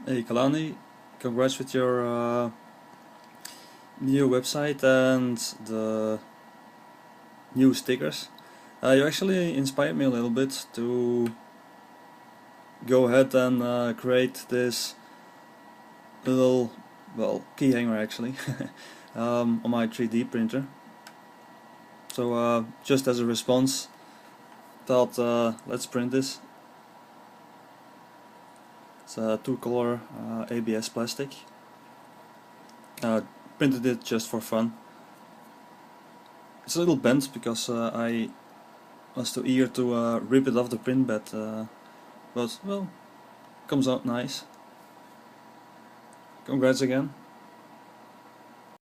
Hey Kalani, congrats with your new website and the new stickers. You actually inspired me a little bit to go ahead and create this little, well, key hanger actually on my 3D printer. So just as a response, thought let's print this. It's a two-color ABS plastic. Printed it just for fun. It's a little bent because I was too eager to rip it off the print bed, but well, comes out nice. Congrats again.